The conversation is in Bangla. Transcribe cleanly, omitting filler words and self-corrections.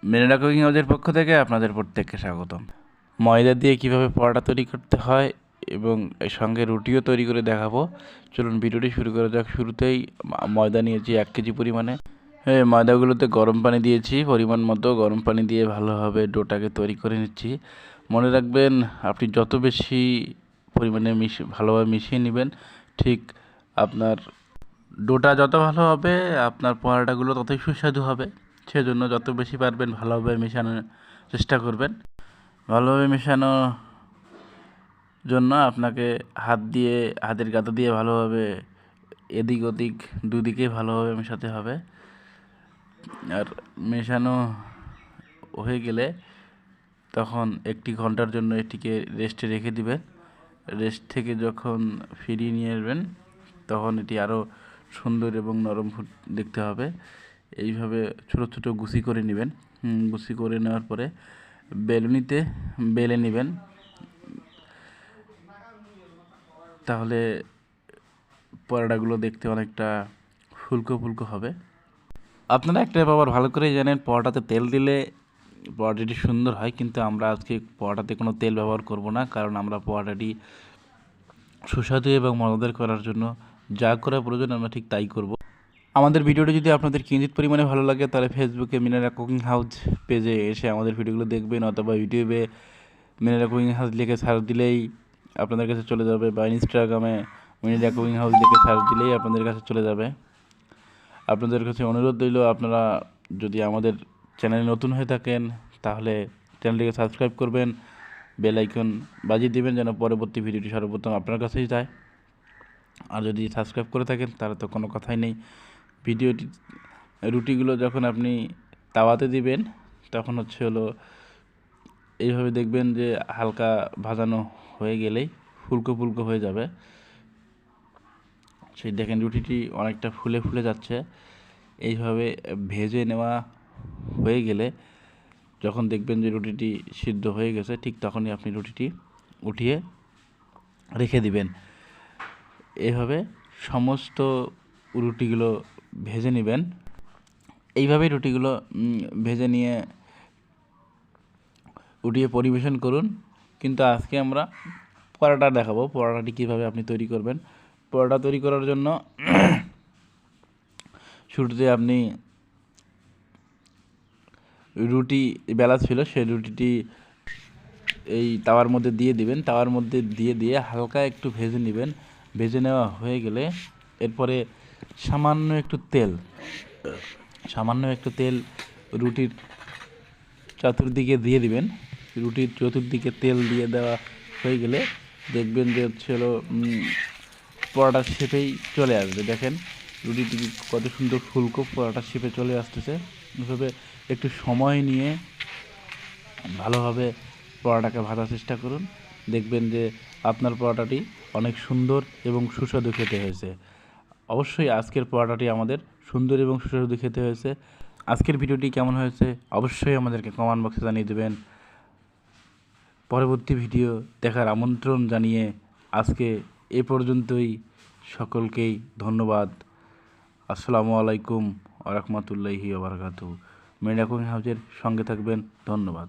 মেরিনা কুকিং হাউসের পক্ষ থেকে আপনাদের প্রত্যেককে স্বাগতম। ময়দা দিয়ে কিভাবে পরোটা তৈরি করতে হয় এবং এর সঙ্গে রুটিও তৈরি করে দেখাবো। চলুন ভিডিওটি শুরু করা যাক। শুরুতেই ময়দা নিয়েছি 1 কেজি পরিমাণে। ময়দাগুলোতে গরম পানি দিয়েছি, পরিমাণ মতো গরম পানি দিয়ে ভালোভাবে ডোটাকে তৈরি করে নিচ্ছি। মনে রাখবেন, আপনি যত বেশি পরিমাণে ভালোভাবে মিশিয়ে নেবেন, ঠিক আপনার ডোটা যত ভালো হবে আপনার পরোটাগুলো ততই সুস্বাদু হবে। সেজন্য যত বেশি পারবেন ভালোভাবে মেশানোর চেষ্টা করবেন। ভালোভাবে মেশানোর জন্য আপনাকে হাতের গাঁথা দিয়ে ভালোভাবে এদিক ওদিক দুদিকে ভালোভাবে মেশাতে হবে। আর মেশানো হয়ে গেলে তখন 1 ঘন্টার জন্য এটিকে রেস্টে রেখে দিবেন। রেস্ট থেকে যখন ফিরিয়ে নিয়ে আসবেন তখন এটি আরও সুন্দর এবং নরম দেখতে হবে। এইভাবে ছোট ছোট গুছি করে নেবেন। গুছি করে নেওয়ার পরে বেলুনিতে বেলে নেবেন, তাহলে পরোটাগুলো দেখতে অনেকটা ফুলকো ফুলকো হবে। আপনারা একটা ব্যাপার ভালো করেই জানেন, পরোটাতে তেল দিলে পরোটাটি সুন্দর হয়, কিন্তু আমরা আজকে পরোটাতে কোনো তেল ব্যবহার করব না, কারণ আমরা পরোটাটি সুস্বাদু এবং মজাদার করার জন্য যা করা প্রয়োজন আমরা ঠিক তাই করব। আমাদের ভিডিওটি যদি আপনাদের কিঞ্চিত পরিমাণে ভালো লাগে তাহলে ফেসবুকে মিনারা কুকিং হাউস পেজে এসে আমাদের ভিডিওগুলো দেখবেন, অথবা ইউটিউবে মিনারা কুকিং হাউস লিখে সার্চ দিলেই আপনাদের কাছে চলে যাবে, বা ইনস্টাগ্রামে মিনারা কুকিং হাউস লিখে সার্চ দিলেই আপনাদের কাছে চলে যাবে। আপনাদের কাছে অনুরোধ রইল, আপনারা যদি আমাদের চ্যানেলে নতুন হয়ে থাকেন তাহলে চ্যানেলটিকে সাবস্ক্রাইব করবেন, বেল আইকন বাজিয়ে দেবেন যেন পরবর্তী ভিডিওটি সর্বপ্রথম আপনার কাছেই যায়। আর যদি সাবস্ক্রাইব করে থাকেন তাহলে তো কোনো কথাই নেই। রুটিগুলো যখন আপনি তাওয়াতে দিবেন তখন এইভাবে দেখবেন যে হালকা ভাজানো হয়ে গেলেই ফুলকো ফুলকো হয়ে যাবে। সেই দেখেন রুটিটি অনেকটা ফুলে ফুলে যাচ্ছে। এইভাবে ভেজে নেওয়া হয়ে গেলে যখন দেখবেন যে রুটিটি সিদ্ধ হয়ে গেছে, ঠিক তখনই আপনি রুটিটি উঠিয়ে রেখে দিবেন। এইভাবে সমস্ত রুটিগুলো ভেজে নেবেন। এইভাবেই রুটিগুলো ভেজে নিয়ে উঠিয়ে পরিবেশন করুন। কিন্তু আজকে আমরা পরোটা দেখাবো, পরোটাটি কীভাবে আপনি তৈরি করবেন। পরোটা তৈরি করার জন্য শুরুতে আপনি রুটি বেলা ছিল, সেই রুটিটি এই তাওয়ার মধ্যে দিয়ে দিবেন। তাওয়ার মধ্যে দিয়ে হালকা একটু ভেজে নেবেন। ভেজে নেওয়া হয়ে গেলে এরপরে সামান্য একটু তেল রুটির চতুর্দিকে দিয়ে দিবেন। রুটির চতুর্দিকে তেল দিয়ে দেওয়া হয়ে গেলে দেখবেন যে পরোটার শেপেই চলে আসবে। দেখেন রুটিটি কত সুন্দর ফুলকো পরোটার শেপে চলে আসতেছে। এভাবে একটু সময় নিয়ে ভালোভাবে পরোটাকে ভাজার চেষ্টা করুন। দেখবেন যে আপনার পরোটাটি অনেক সুন্দর এবং সুস্বাদু খেতে হয়েছে। অবশ্যই আজকের পরোটাটি আমাদের সুন্দর এবং সুস্বাদু খেতে হয়েছে। আজকের ভিডিওটি কেমন হয়েছে অবশ্যই আমাদেরকে কমেন্ট বক্সে জানিয়ে দেবেন। পরবর্তী ভিডিও দেখার আমন্ত্রণ জানিয়ে আজকে এ পর্যন্তই। সকলকেই ধন্যবাদ। আসসালামু আলাইকুম ওয়া রাহমাতুল্লাহি ওয়া বারাকাতুহু। মিনারা কুকিং হাউসের সঙ্গে থাকবেন। ধন্যবাদ।